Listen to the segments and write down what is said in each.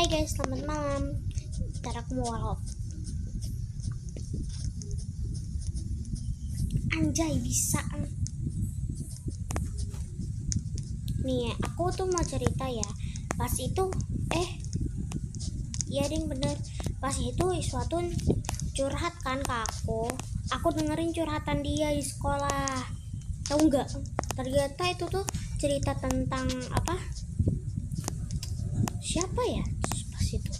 Hai guys, selamat malam. Ntar aku mau walk. Anjay, bisa. Nih, aku tuh mau cerita ya. Pas itu, iya ding bener. Pas itu Iswatun curhat kan ke aku. Aku dengerin curhatan dia di sekolah. Tahu nggak? Ternyata itu tuh cerita tentang apa? Siapa ya? Pas itu.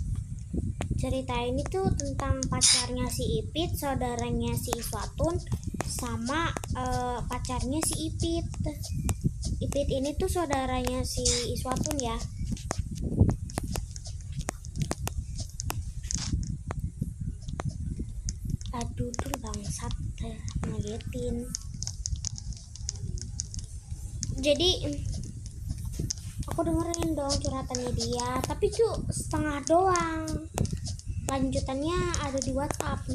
Cerita ini tuh tentang pacarnya si Ipit, saudaranya si Iswatun, sama pacarnya si Ipit. Ipit ini tuh saudaranya si Iswatun ya. Aduh tuh bangsat, ngagetin. Jadi aku dengerin dong curhatannya dia, tapi tuh setengah doang. Lanjutannya ada di WhatsApp.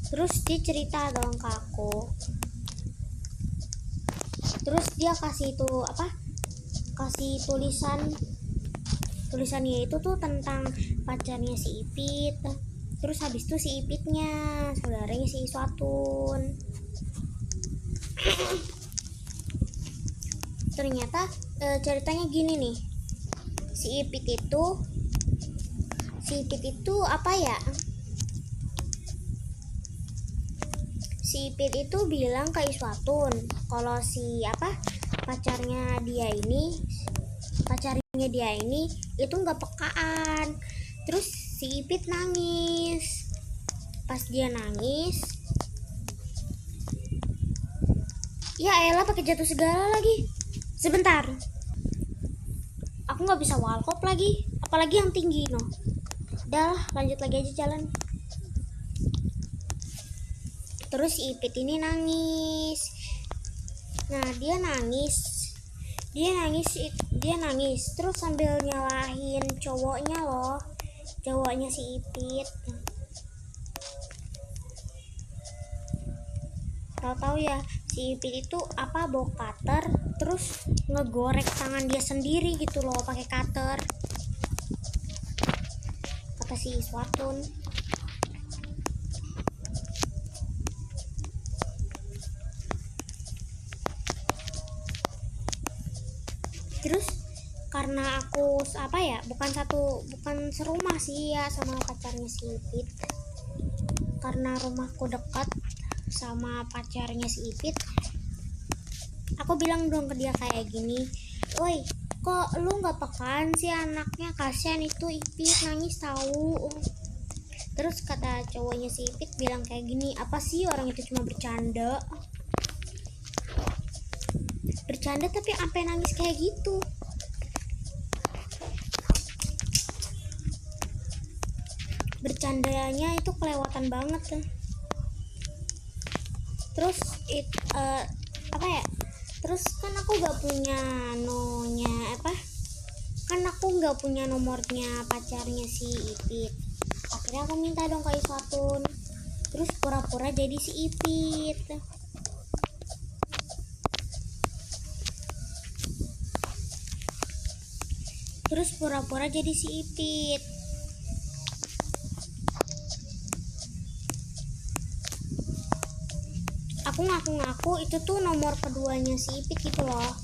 Terus dia cerita dong ke aku. Terus dia kasih itu apa? Kasih tulisannya itu tuh tentang pacarnya si Ipit. Terus habis itu si Ipitnya saudaranya si Iswatun. Ternyata ceritanya gini nih. Si Ipit itu apa ya? Si Ipit itu bilang ke Iswatun kalau si pacarnya dia ini itu nggak pekaan. Terus si Ipit nangis. Pas dia nangis, ya elah pakai jatuh segala lagi. Sebentar, aku nggak bisa walkop lagi, apalagi yang tinggi no. Udah lah, lanjut lagi aja jalan. Terus si Ipit ini nangis. Nah dia nangis terus sambil nyalahin cowoknya si Ipit. Tahu-tahu ya si Ipit itu bawa cutter terus ngegorek tangan dia sendiri gitu loh pakai cutter, kata si Iswatun. Terus karena aku bukan serumah sih ya sama pacarnya si Ipit, karena rumahku dekat sama pacarnya si Ipit, aku bilang dong ke dia kayak gini, woi kok lu nggak pekaan sih anaknya, kasihan itu Ipit nangis tahu. Terus kata cowoknya si Ipit bilang kayak gini, apa sih orang itu cuma bercanda tapi sampai nangis kayak gitu. Bercandanya itu kelewatan banget kan. Terus terus kan aku nggak punya nomornya pacarnya si Ipit. Akhirnya aku minta dong ke Iswatun. Terus pura-pura jadi si Ipit. Aku ngaku-ngaku itu tuh nomor keduanya si Ipit gitu loh.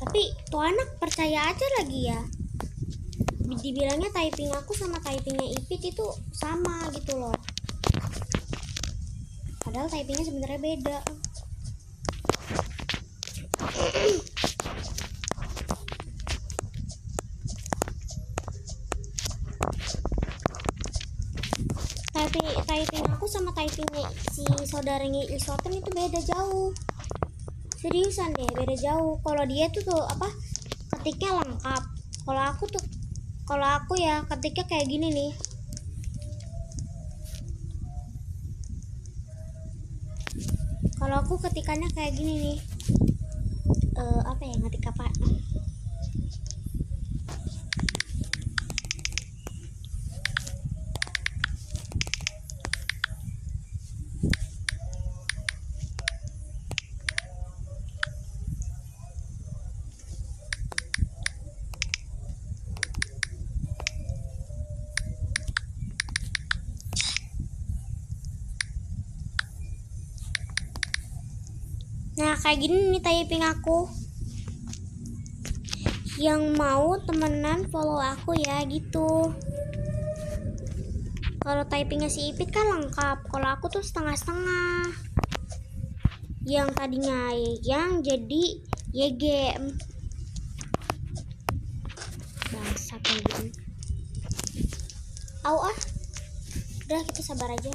Tapi tuh anak percaya aja lagi ya. Dibilangnya typing aku sama typingnya Ipit itu sama gitu loh. Padahal typingnya sebenarnya beda. Typing aku sama typingnya si saudaranya Iswatun itu beda jauh. Seriusan deh, beda jauh. Kalau dia tuh ketiknya lengkap. Kalau aku ya ketiknya kayak gini nih. Kalau aku ketikannya kayak gini nih. Ngetik apa? kayak gini nih typing aku. Yang mau temenan follow aku ya gitu. Kalau typingnya si Ipit kan lengkap, kalau aku tuh setengah-setengah. Yang tadinya yang jadi YG. Bangsa kayak gini. Udah kita sabar aja.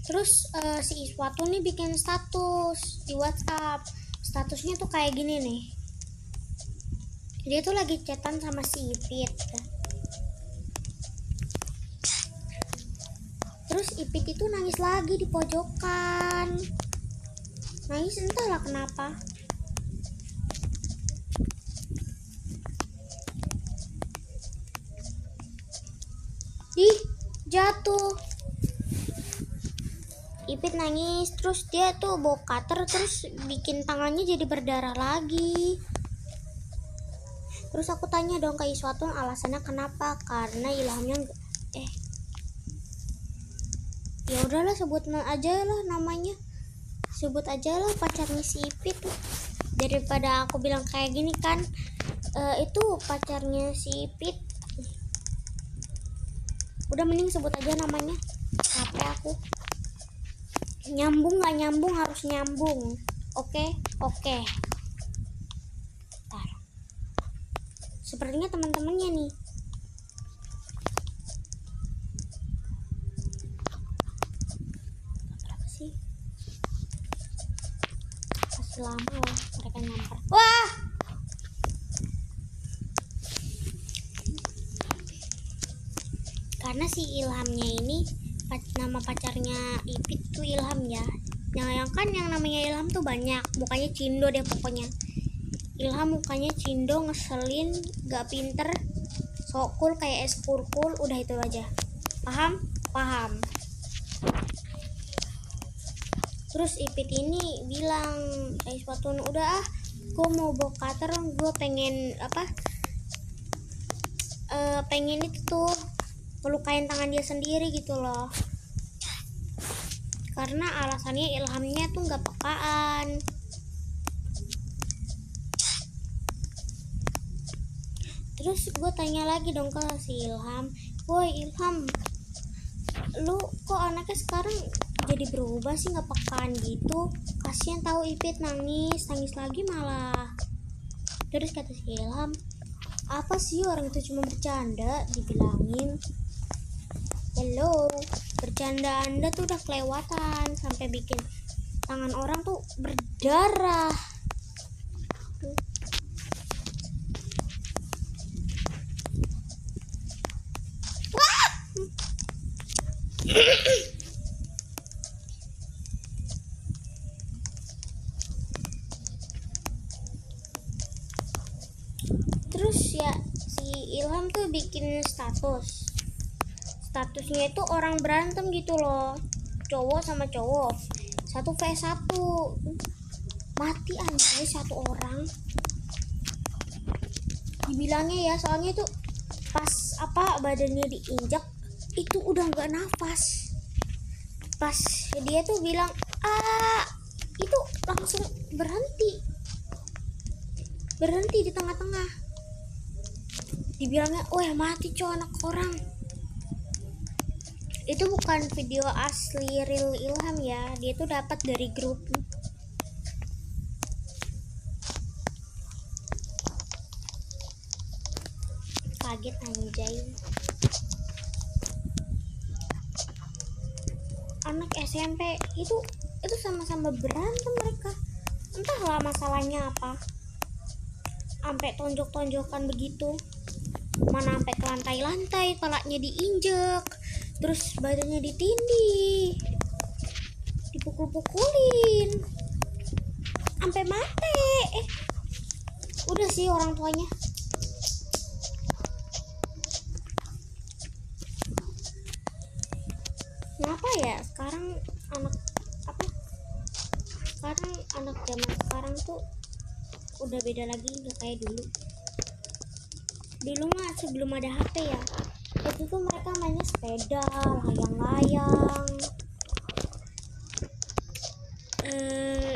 Terus si Iswa tuh nih bikin status di WhatsApp. Statusnya tuh kayak gini nih. Dia tuh lagi chatan sama si Ipit. Terus Ipit itu nangis lagi di pojokan. Nangis entahlah kenapa. Jatuh. Ipit nangis, terus dia tuh bawa cutter, terus bikin tangannya jadi berdarah lagi. Terus aku tanya dong ke Iswatun alasannya kenapa, karena Ilhamnya ya udahlah sebut aja lah namanya, sebut aja lah pacarnya si Ipit, daripada aku bilang kayak gini kan. Itu pacarnya si Ipit, udah mending sebut aja namanya. Capek aku. Nyambung nggak nyambung harus nyambung. Oke. Bentar. Sepertinya teman-temannya nih. Berapa sih? Masih lama lah mereka nyamper. Wah! Karena si Ilhamnya ini nama pacarnya Ipit tuh Ilham ya. Yang namanya Ilham tuh banyak, mukanya cindo deh pokoknya. Ilham mukanya cindo, ngeselin, gak pinter, sok cool kayak es kurkul, udah itu aja. Paham. Terus Ipit ini bilang, Iswatun udah gue mau bawa cutter, gue pengen pengen itu tuh melukain tangan dia sendiri gitu loh, karena alasannya Ilhamnya tuh nggak pekaan. Terus gue tanya lagi dong ke si Ilham, woi Ilham, lu kok anaknya sekarang jadi berubah sih, nggak pekaan gitu, kasian tahu Ipit nangis lagi malah. Terus kata si Ilham, apa sih orang itu cuma bercanda, dibilangin. Hello, bercanda Anda tuh udah kelewatan, sampai bikin tangan orang tuh berdarah. Wah! Terus ya si Ilham tuh bikin statusnya itu orang berantem gitu loh, cowok sama cowok 1v1, mati anjay satu orang. Dibilangnya ya, soalnya itu pas badannya diinjak itu udah nggak nafas. Pas dia tuh bilang itu langsung berhenti di tengah-tengah. Dibilangnya wah mati cowok anak orang. Itu bukan video asli real Ilham ya, dia tuh dapat dari grup. Kaget anjay, anak SMP itu sama-sama berantem mereka, entahlah masalahnya apa, sampai tonjok-tonjokan begitu, mana sampai ke lantai-lantai, kepalanya diinjek, terus badannya ditindih, dipukul-pukulin sampai mati. Udah sih orang tuanya. Kenapa ya sekarang anak zaman sekarang tuh udah beda lagi, nggak kayak dulu mah sebelum ada HP ya, itu tuh mereka mainnya sepeda, layang-layang,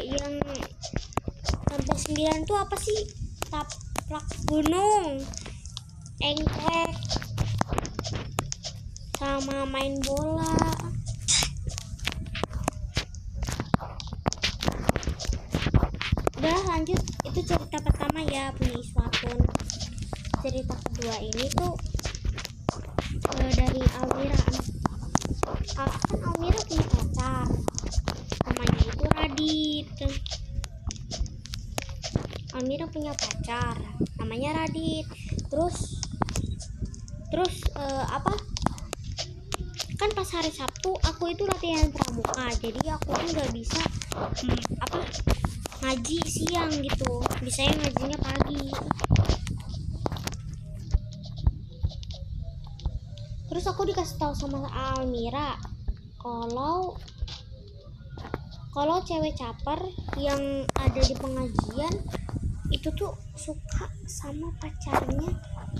yang kelompok 9 tuh apa sih, taplak gunung, engklek, sama main bola. Udah lanjut, itu cerita pertama ya, punya Iswatun. Cerita kedua ini tuh dari Almira. Kan Almira punya pacar, namanya itu Radit. Almira punya pacar namanya Radit. Terus kan pas hari Sabtu aku itu latihan pramuka, jadi aku tuh nggak bisa ngaji siang gitu, bisanya ngajinya pagi. Terus aku dikasih tahu sama Almira kalau cewek caper yang ada di pengajian itu tuh suka sama pacarnya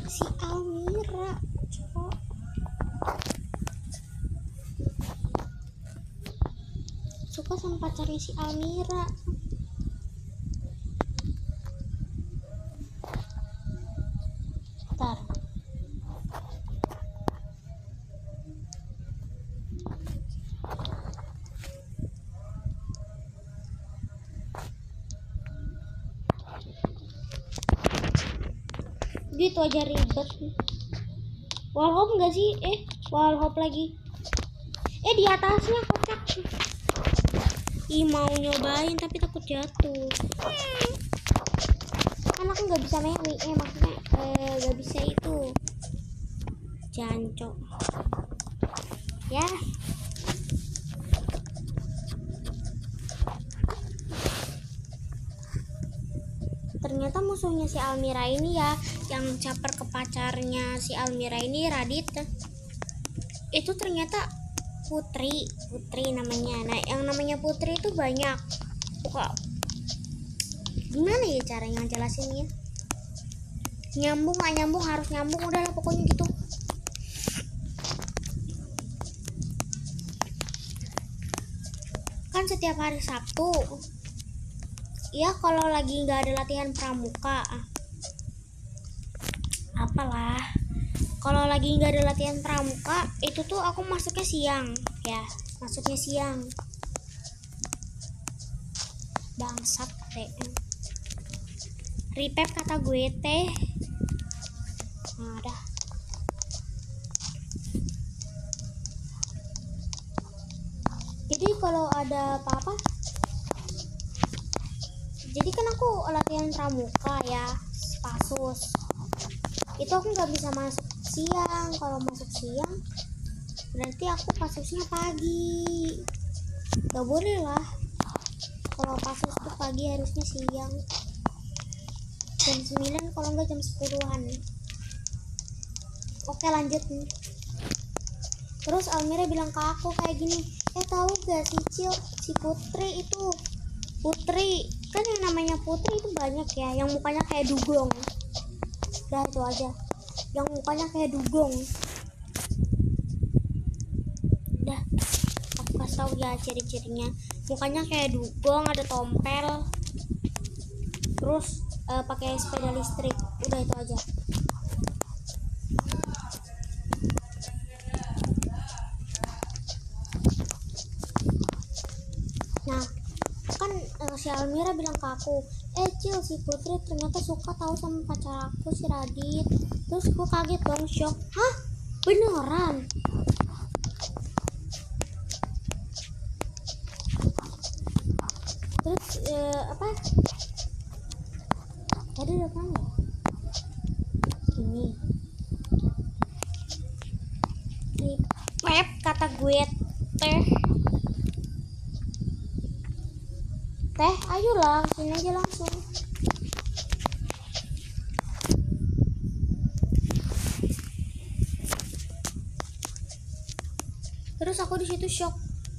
si Almira, suka sama pacarnya si Almira. Bentar. Gitu aja ribet. Wall hop enggak sih? Wall hop lagi. Di atasnya kocak. Mau nyobain tapi takut jatuh. Kan aku nggak bisa mewi, maksudnya nggak bisa itu. Jancok. Ya. Ternyata musuhnya si Almira ini ya, yang caper ke pacarnya si Almira ini, Radit, itu ternyata Putri namanya. Nah, yang namanya Putri itu banyak. Kok gimana ya cara yang jelasinnya? Nyambung gak nyambung, harus nyambung, udahlah pokoknya gitu. Kan setiap hari Sabtu ya, kalau lagi nggak ada latihan pramuka, apalah, kalau lagi nggak ada latihan pramuka itu tuh aku masuknya siang ya, bangsat teh, ripep kata gue teh. Nah, dah. Jadi kalau ada apa-apa, jadi kan aku latihan pramuka ya, Pasus itu aku nggak bisa masuk siang. Kalau masuk siang berarti aku Pasusnya pagi, nggak boleh lah. Kalau Pasus tuh pagi, harusnya siang jam 9, kalau nggak jam 10-an. Oke, lanjut nih. Terus Almira bilang ke aku kayak gini, tahu gak sih Cil, si Putri kan yang namanya Putri itu banyak ya, yang mukanya kayak dugong. Dah, itu aja, yang mukanya kayak dugong. Dah, aku kasih tahu ya ciri-cirinya. Mukanya kayak dugong, ada tompel, terus pakai sepeda listrik. Udah, itu aja. Nah, kan si Almira bilang ke aku, Cil, si Putri ternyata suka tahu sama pacar aku, si Radit. Terus gue kaget dong, shock. Hah? Beneran? Terus apa? Tadi udah kan ya? Ini Ripep kata gue teh, ayolah sini aja langsung. Terus aku di situ shock.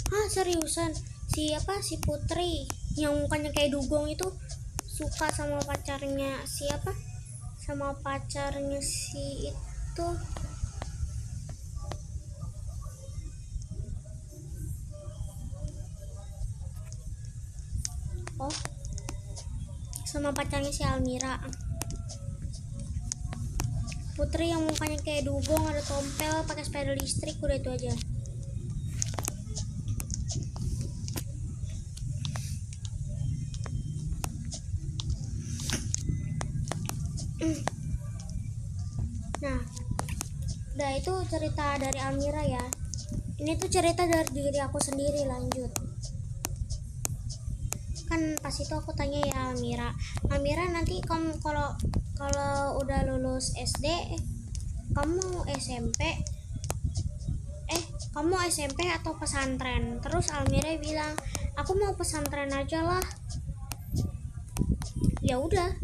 Hah, seriusan? Si Putri yang mukanya kayak dugong itu suka sama pacarnya si itu, Oh, sama pacarnya si Almira. Putri yang mukanya kayak dugong, ada tompel, pakai sepeda listrik, udah itu aja. Nah, udah itu cerita dari Almira ya. Ini tuh cerita dari diri aku sendiri. Lanjut. Kan pas itu aku tanya ya Almira nanti kamu kalau udah lulus SD, kamu SMP kamu SMP atau pesantren? Terus Almira bilang, aku mau pesantren aja lah. Ya udah,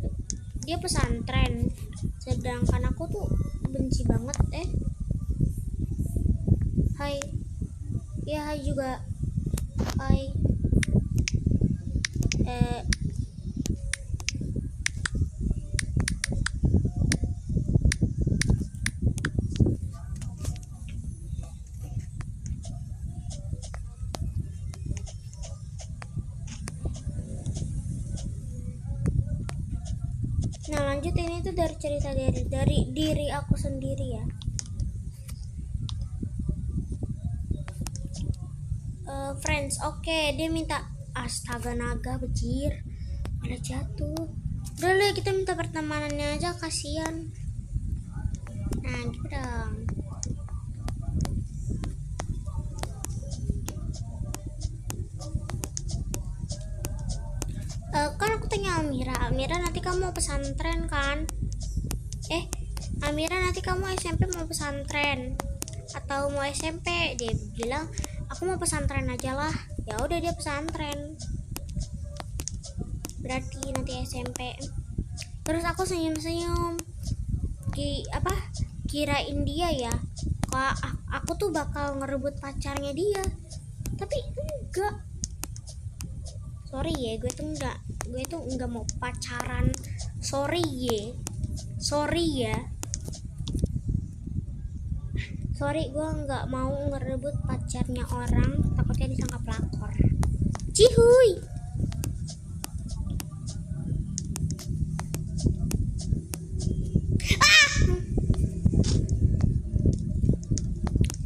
dia pesantren, sedangkan aku tuh benci banget. Hai. Ya, hai juga. Hai. Nah, lanjut, ini tuh dari cerita dari diri aku sendiri ya. Friends, oke, dia minta astaga naga bejir, ada jatuh. Udah lah, kita minta pertemanannya aja, kasihan. Nah, gitu dong. Kan aku tanya Almira nanti kamu mau pesantren kan? Almira nanti kamu SMP mau pesantren atau mau SMP? Dia bilang aku mau pesantren aja lah. Ya udah, dia pesantren. Berarti nanti SMP. Terus aku senyum-senyum. Kirain dia ya, aku tuh bakal ngerebut pacarnya dia. Tapi enggak. Sorry ya, gue tuh enggak mau pacaran. Sorry ya. Sorry, gue nggak mau ngerebut pacarnya orang, takutnya disangka pelakor. Cihuy.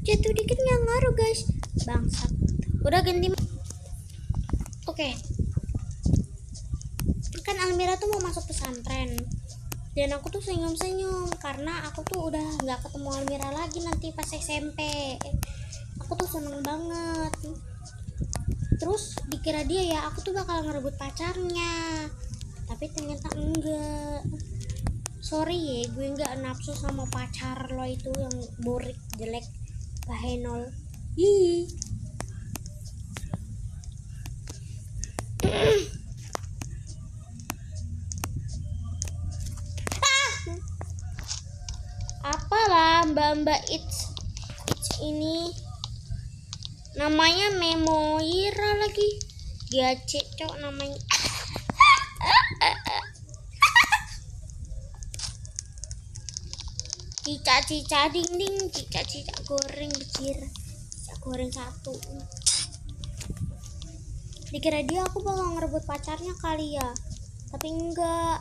Jatuh dikit nggak ngaruh guys, bangsat. Udah ganti. Oke. Kan Almira tuh mau masuk pesantren, dan aku tuh senyum-senyum karena aku tuh udah nggak ketemu Almira lagi nanti pas SMP. Aku tuh seneng banget. Terus dikira dia ya aku tuh bakal ngerebut pacarnya, tapi ternyata enggak. Sorry ya, gue nggak nafsu sama pacar lo itu yang burik, jelek, bahenol. Ih. Apalah mbak it's ini namanya Memoira lagi, dia cecok namanya. Cica ding cica goreng becir, cica goreng satu. Dikira dia aku bakal ngerebut pacarnya kali ya, tapi enggak.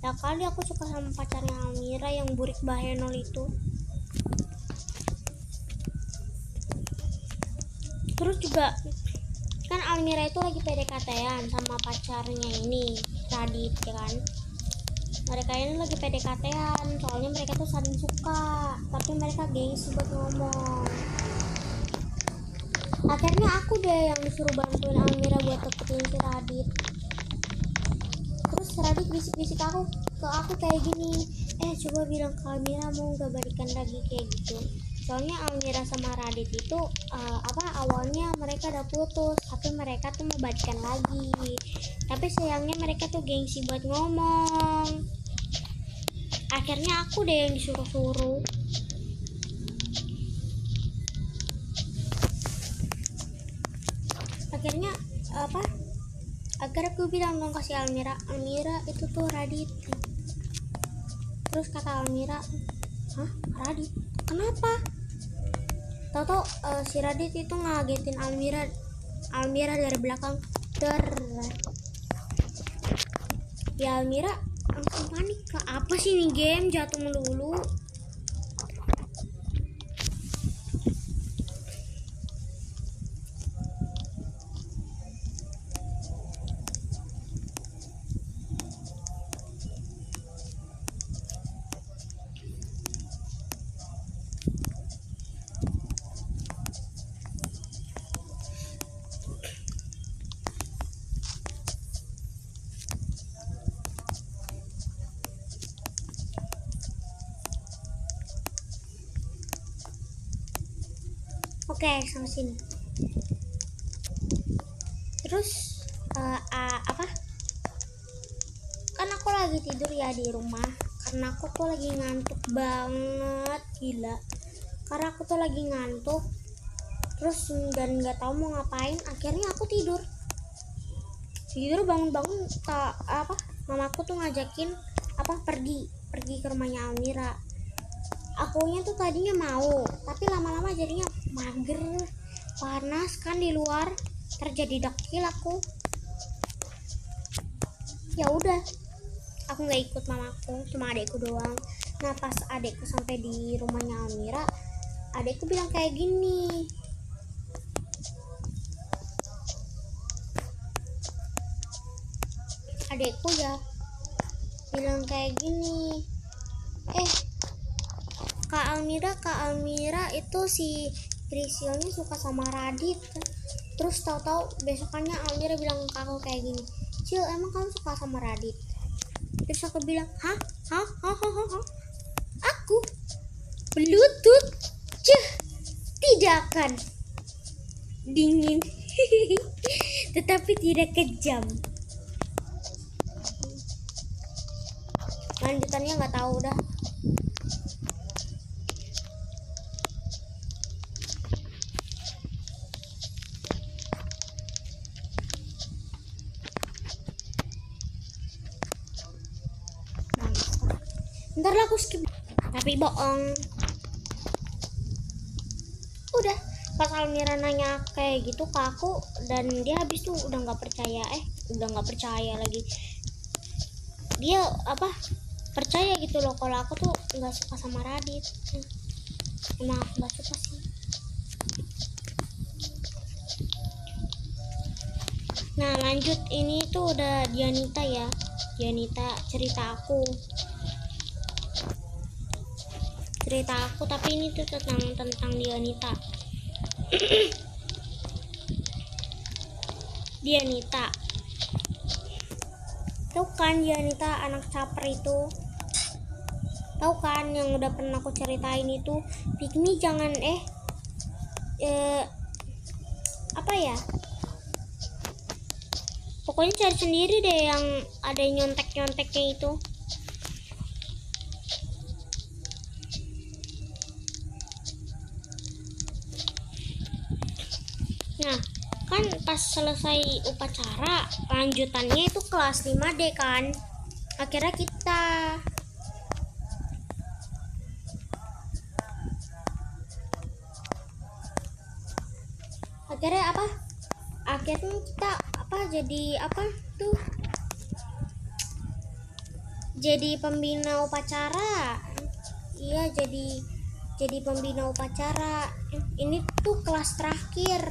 Ya kali aku suka sama pacarnya Almira yang burik bahenol itu. Terus juga kan Almira itu lagi PDKT-an sama pacarnya ini Radit ya kan. Mereka ini lagi PDKT-an, soalnya mereka tuh saling suka, tapi mereka gengsi buat ngomong. Akhirnya aku deh yang disuruh bantuin Almira buat deketin si Radit. Terus Radit bisik-bisik ke aku kayak gini, coba bilang ke Almira mau gak balikan lagi kayak gitu. Soalnya Almira sama Radit itu awalnya mereka udah putus, tapi mereka tuh mau balikan lagi. Tapi sayangnya mereka tuh gengsi buat ngomong. Akhirnya aku deh yang disuruh-suruh. Akhirnya agar aku bilang dong kasih Almira itu tuh Radit. Terus kata Almira, hah, Radit? Kenapa? Tahu si Radit itu ngagetin Almira dari belakang. Der. Ya Almira langsung panik, Kak. Apa sih ini game jatuh melulu? Oke, sama sini. Terus apa? Kan aku lagi tidur ya di rumah. Karena aku tuh lagi ngantuk banget, gila. Karena aku tuh lagi ngantuk. Terus dan nggak tahu mau ngapain. Akhirnya aku tidur. Tidur bangun-bangun tak apa? Mamaku tuh ngajakin pergi ke rumahnya Almira. Akunya tuh tadinya mau, tapi lama-lama jadinya mager, panas kan di luar, terjadi dekil aku. Ya udah, aku nggak ikut mamaku, cuma adekku doang. Nah pas adekku sampai di rumahnya Almira, adekku bilang kayak gini, adekku ya bilang kayak gini, Kak Almira itu si Prisilnya suka sama Radit. Terus tahu-tahu besokannya Almira bilang ke aku kayak gini, Cil, emang kamu suka sama Radit? Terus aku bilang, hah? Aku Bluetooth? Tidak akan dingin tetapi tidak kejam. Lanjutannya nggak tahu dah. Ntar lah aku skip, tapi bohong. Udah pas Almira nanya kayak gitu ke aku, dan dia habis tuh udah nggak percaya lagi. Dia percaya gitu loh kalau aku tuh nggak suka sama Radit. Emang aku nggak suka sih. Nah lanjut, ini tuh udah Dianita ya. Dianita cerita aku, tapi ini tuh tentang Dianita. Dianita, tahu kan Dianita anak caper itu? Tahu kan yang udah pernah aku ceritain itu? Pikmi jangan pokoknya cari sendiri deh yang ada nyontek-nyonteknya itu. Nah kan pas selesai upacara, lanjutannya itu kelas 5D kan. Akhirnya kita jadi pembina upacara. Iya, jadi pembina upacara. Ini tuh kelas terakhir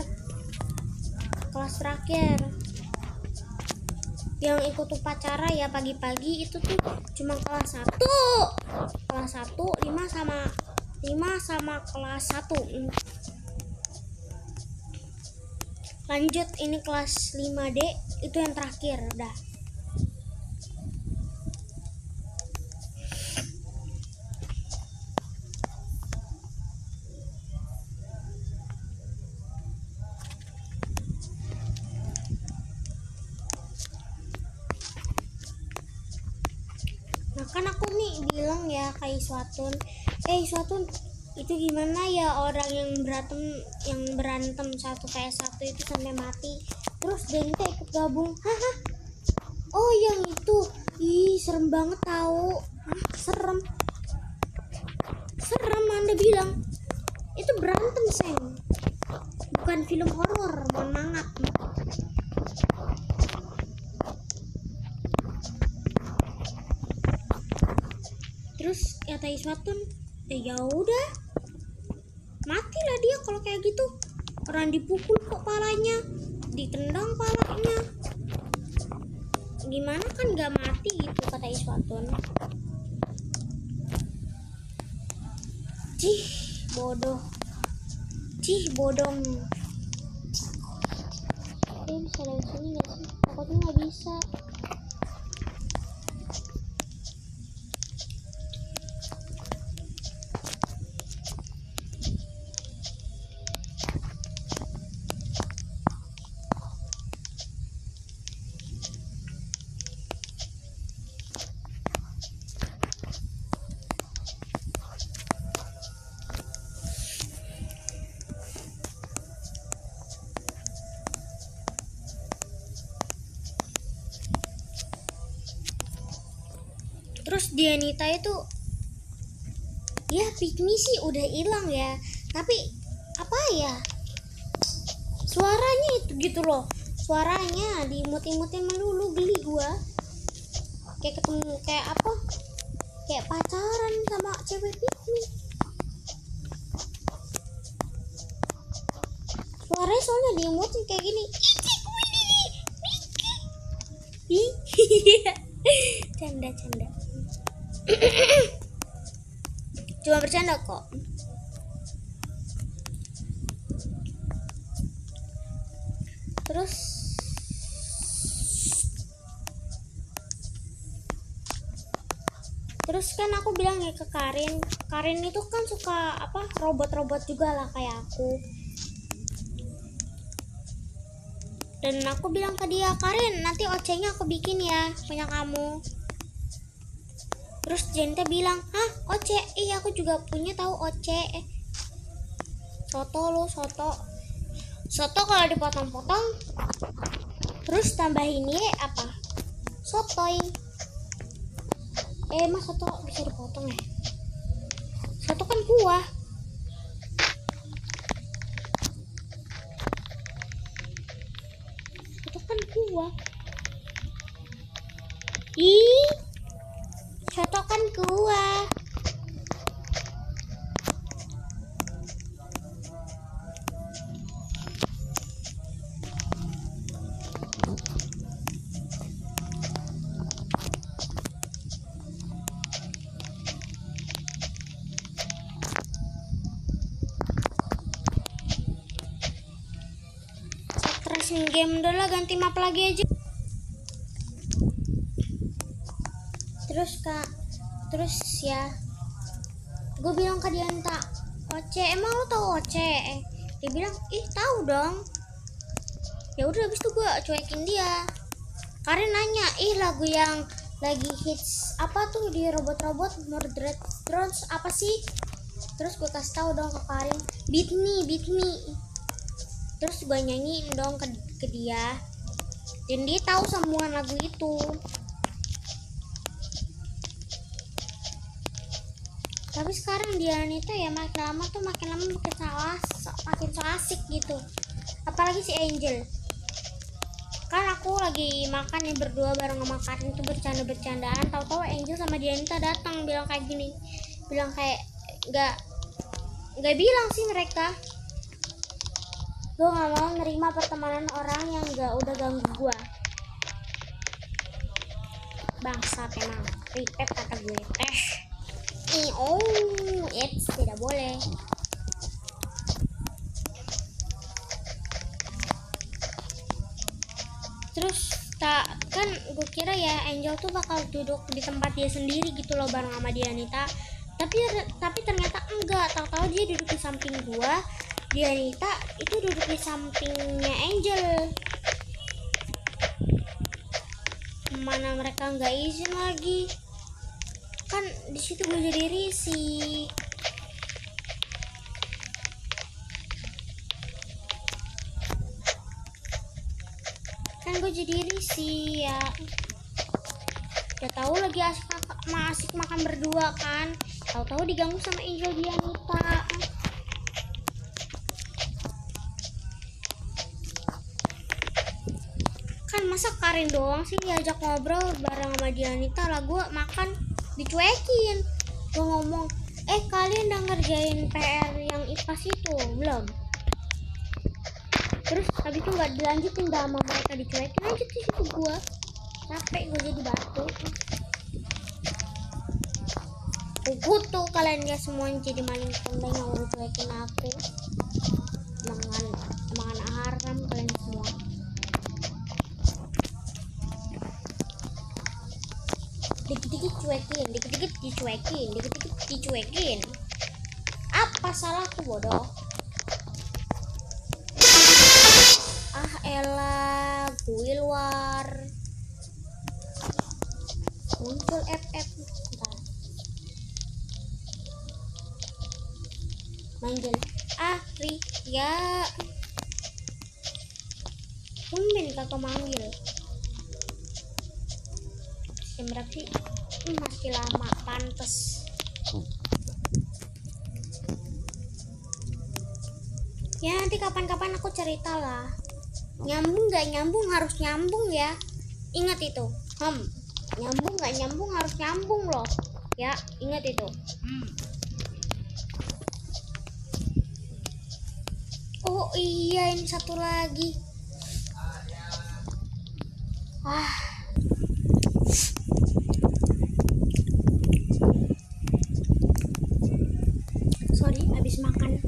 yang ikut upacara ya. Pagi-pagi itu tuh cuma kelas 1 5 sama kelas 1. Lanjut, ini kelas 5D itu yang terakhir udah. Nah kan aku nih bilang ya ke Iswatun, Iswatun itu gimana ya orang yang berantem 1 vs 1 itu sampai mati, terus Denita ikut gabung. Haha, oh yang itu, ih serem banget tahu. Serem Anda bilang itu berantem bukan film horor, mohon maaf. Iswatun. Ya udah, matilah dia kalau kayak gitu. Orang dipukul kok palanya, ditendang palanya, gimana kan gak mati gitu, kata Iswatun. Cih bodoh, cih bodong. Bisa lewat sini gak sih? Takutnya gak bisa. Terus Dianita itu, ya Pikmi sih udah hilang ya, tapi apa ya, suaranya itu gitu loh, suaranya diimut-imutin melulu, geli gua. Kayak ketemu, kayak apa, kayak pacaran sama cewek Pikmi. Suaranya soalnya diimutin kayak gini. Canda cuma bercanda kok. Terus kan aku bilang ya ke Karin itu kan suka apa, robot-robot juga lah kayak aku. Dan aku bilang ke dia, Karin nanti OC-nya aku bikin ya punya kamu. Terus Jenta bilang, hah OC? Iya aku juga punya tahu OC. Soto lo, soto kalau dipotong-potong terus tambahin apa, sotoy. Mas soto bisa dipotong ya? Soto kan kuah. Soto kan kuah. Soto kan kuah. Stressin game dulu lah, ganti map lagi aja. Terus ya gue bilang ke Dianta, Oce emang lo tau Oce? Dia bilang ih tahu dong. Ya udah habis itu gue cuekin dia. Karin nanya, lagu yang lagi hits apa tuh di robot-robot Murdered Drones apa sih? Terus gue kasih tahu dong ke Karin, Beat Me. Terus gue nyanyiin dong ke dia, dan dia tahu semua lagu itu. Tapi sekarang Dianita ya makin lama makin so asik gitu. Apalagi si Angel. Kan aku lagi makan ya berdua bareng sama Karin itu bercandaan. Tahu-tahu Angel sama Dianita datang bilang kayak gini. Bilang kayak nggak bilang sih mereka. Gue nggak mau nerima pertemanan orang yang udah ganggu gue. Bangsat emang. Ripet kata gue teh. Tidak boleh. Terus kan gue kira ya Angel tuh bakal duduk di tempat dia sendiri gitu loh bareng sama Dianita. Tapi ternyata enggak. Tahu-tahu dia duduk di samping gue. Dianita itu duduk di sampingnya Angel. Mana mereka nggak izin lagi. Kan di situ gue jadi risih. Ya udah tahu lagi asik makan berdua kan, tahu-tahu diganggu sama Angel Dianita. Kan masa Karin doang sih diajak ngobrol bareng sama Dianita lah, gue makan dicuekin. Gue ngomong, kalian udah ngerjain PR yang IPAS itu belum? Terus habis itu nggak dilanjutin, dah sama mereka, dicuekin aja di situ. Gue capek, gue jadi batu. Tuh kalian ya semuanya jadi maling kundang yang udah cuekin aku. Mangan haram kalian semua. Dikit-dikit cuekin, dikit-dikit dicuekin, dikit-dikit dicuekin. Apa salahku bodoh? Ah elah, gue luar. Muncul FF. Bentar. Manggil. Ya. Tumben kakak manggil. Jam berapa sih? Masih lama, pantes. Ya nanti kapan-kapan aku cerita lah. Nyambung gak nyambung harus nyambung ya. Ingat itu. Nyambung gak nyambung harus nyambung loh. Ya, ingat itu. Oh iya, ini satu lagi. Sorry, habis makan.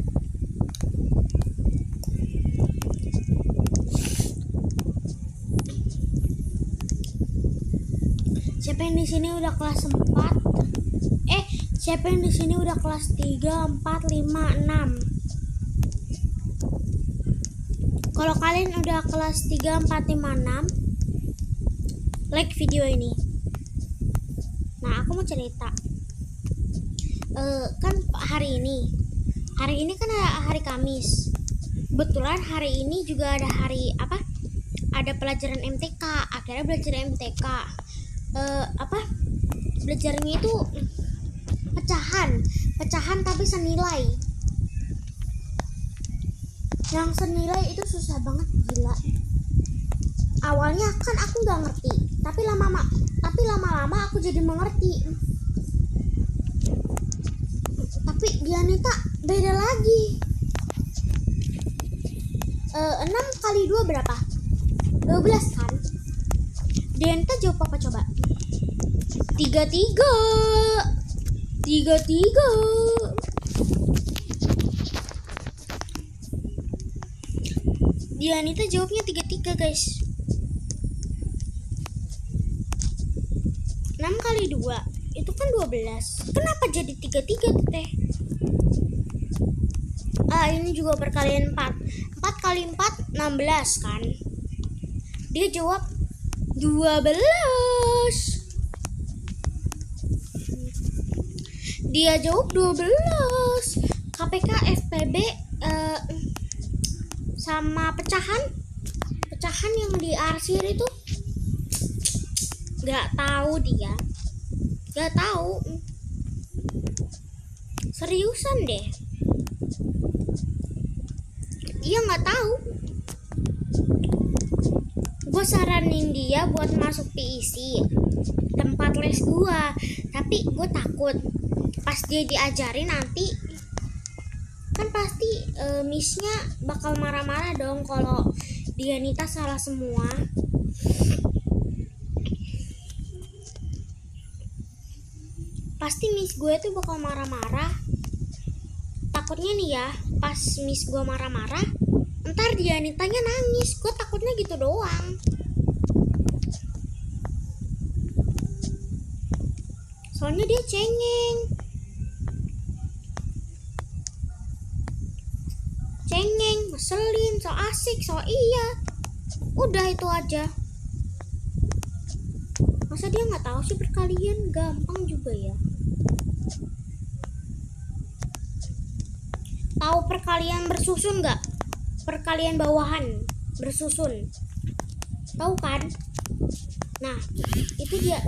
Siapa yang di sini udah kelas 4? Siapa yang di sini udah kelas 3, 4, 5, 6? Kalau kalian udah kelas 3, 4, 5, 6, like video ini. Nah, aku mau cerita. Kan hari ini kan hari Kamis. Kebetulan hari ini juga ada hari apa? Ada pelajaran MTK. Akhirnya belajar MTK. Belajarnya itu pecahan tapi senilai. Yang senilai itu susah banget, gila. Awalnya kan aku nggak ngerti, tapi lama-lama aku jadi mengerti. Tapi Dianita beda lagi. 6 kali 2 berapa? 12 kan? Dianita jawab apa coba? 33. Dianita jawabnya 33 guys. 6 kali 2 itu kan 12. Kenapa jadi 33 teh? Ini juga perkalian 4. 4 kali 4 16 kan? Dia jawab 12. Dia jawab 12. KPK FPB sama pecahan yang diarsir itu nggak tahu, dia nggak tahu, seriusan deh, dia nggak tahu. Gue saranin dia buat masuk PIC, tempat les gue, tapi gue takut pas dia diajarin nanti kan pasti missnya bakal marah-marah dong kalau Dianita salah semua. Pasti miss gue tuh bakal marah-marah. Takutnya nih ya, pas miss gue marah-marah, ntar Dianitanya nangis. Gue takutnya gitu doang. Soalnya dia cengeng, ngeselin, so asik, so iya. Udah itu aja. Masa dia nggak tahu sih perkalian? Gampang juga ya. Tahu perkalian bersusun nggak? Perkalian bawahan bersusun. Tahu kan? Nah, itu dia.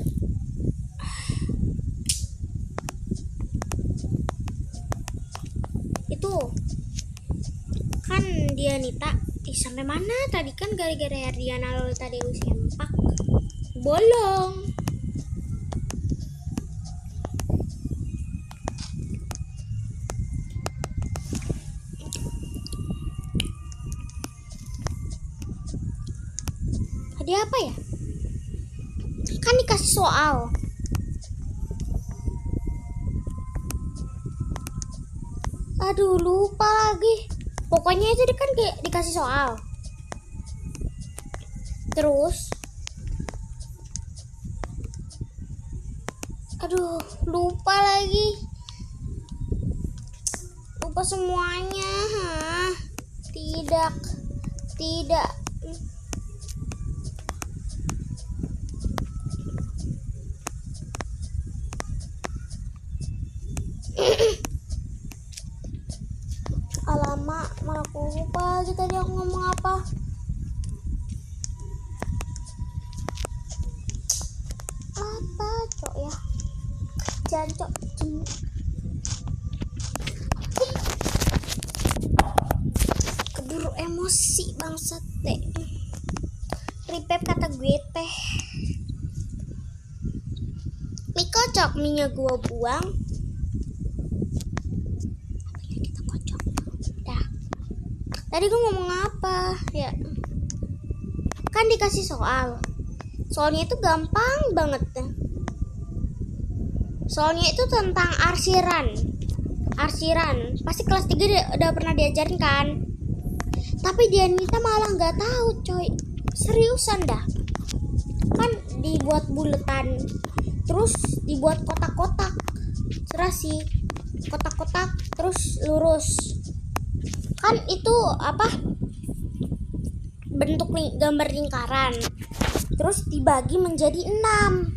Itu kan Dianita sampai mana tadi, kan gara-gara Diana Lolita Dewi sempak bolong. dia apa ya, kan dikasih soal. Aduh lupa lagi, pokoknya itu dia kan kayak dikasih soal. Terus aduh lupa lagi, lupa semuanya. Tidak alamak, mana aku lupa aja tadi aku ngomong apa. Apa cok ya, jancok keburu emosi bangsat teh. Ripep kata gue teh, mie kocok, minyak gua buang. Kita kocok dah. Tadi gue ngomong apa ya, kan dikasih soal. Soalnya itu gampang banget deh. Soalnya itu tentang arsiran. Pasti kelas 3 udah pernah diajarin kan. Tapi Dianita malah nggak tahu coy. Seriusan dah. Kan dibuat buletan, terus dibuat kotak-kotak. Serasi kotak-kotak terus lurus. Kan itu apa? Bentuk gambar lingkaran. Terus dibagi menjadi 6.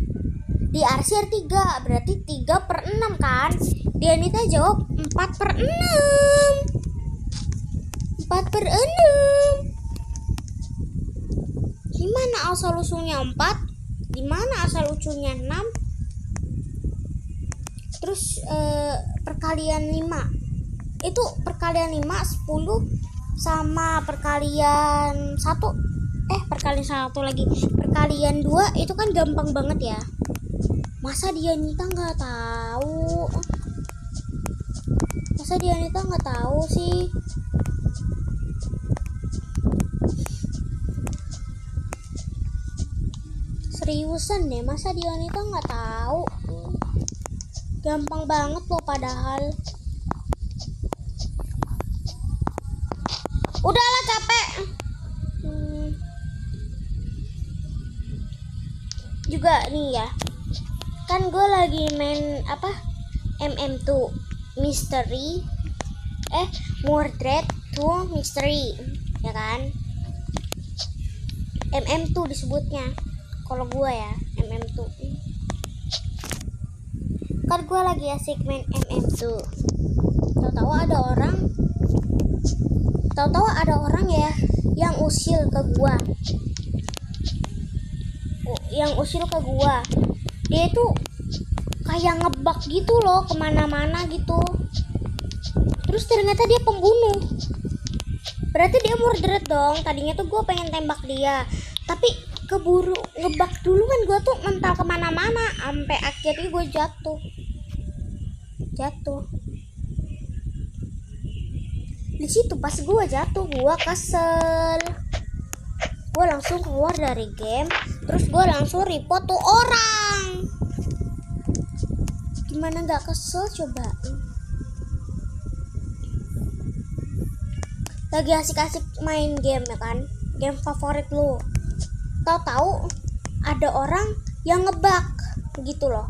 Diarsir 3, berarti 3/6 kan. Dianita jawab 4/6. 4/6. Gimana asal usulnya 4? Gimana asal usulnya 6? Terus perkalian 5. Itu perkalian 5 10 sama perkalian 1. Perkalian 1 lagi. Perkalian 2 itu kan gampang banget ya. Masa Dianita nggak tahu? Sih? Seriusan deh, masa Dianita nggak tahu? Gampang banget loh padahal. Udahlah capek. Juga nih ya. Kan gue lagi main apa? MM2 Mystery. Mordred 2 Mystery, ya kan? MM2 disebutnya. Kalau gue ya, MM2. Kan gue lagi asik main MM2. Tahu-tahu ada orang ya yang usil ke gua. Dia itu kayak ngebug gitu loh, kemana-mana gitu. Terus ternyata dia pembunuh. Berarti dia murder dong. Tadinya tuh gue pengen tembak dia, tapi keburu ngebug duluan. Gue tuh mental kemana-mana, sampai akhirnya gue jatuh. Di situ pas gue jatuh, gue kesel. Gue langsung keluar dari game, terus gue langsung report tuh orang. Gimana nggak kesel coba? Lagi asik-asik main game ya kan, game favorit lu. Tahu-tahu ada orang yang ngebug gitu loh,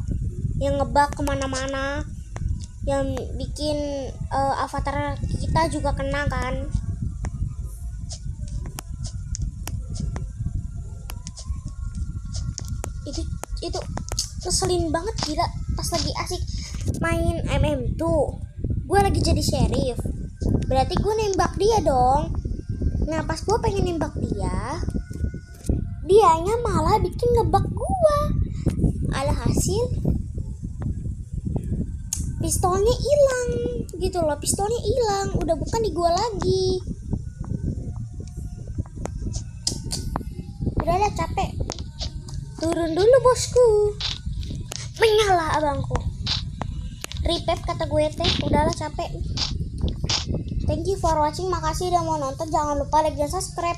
yang ngebug kemana-mana, yang bikin avatar kita juga kena kan. Itu ngeselin banget gila. Pas lagi asik main MM2, gue lagi jadi sheriff, berarti gue nembak dia dong. Nah pas gue pengen nembak dianya malah bikin ngebug gue. Alhasil pistolnya hilang gitu loh. Udah bukan di gue lagi. Udahlah capek, turun dulu bosku. Menyala abangku. Ripep kata gue teh. Udahlah capek. Thank you for watching. Makasih udah mau nonton. Jangan lupa like dan subscribe.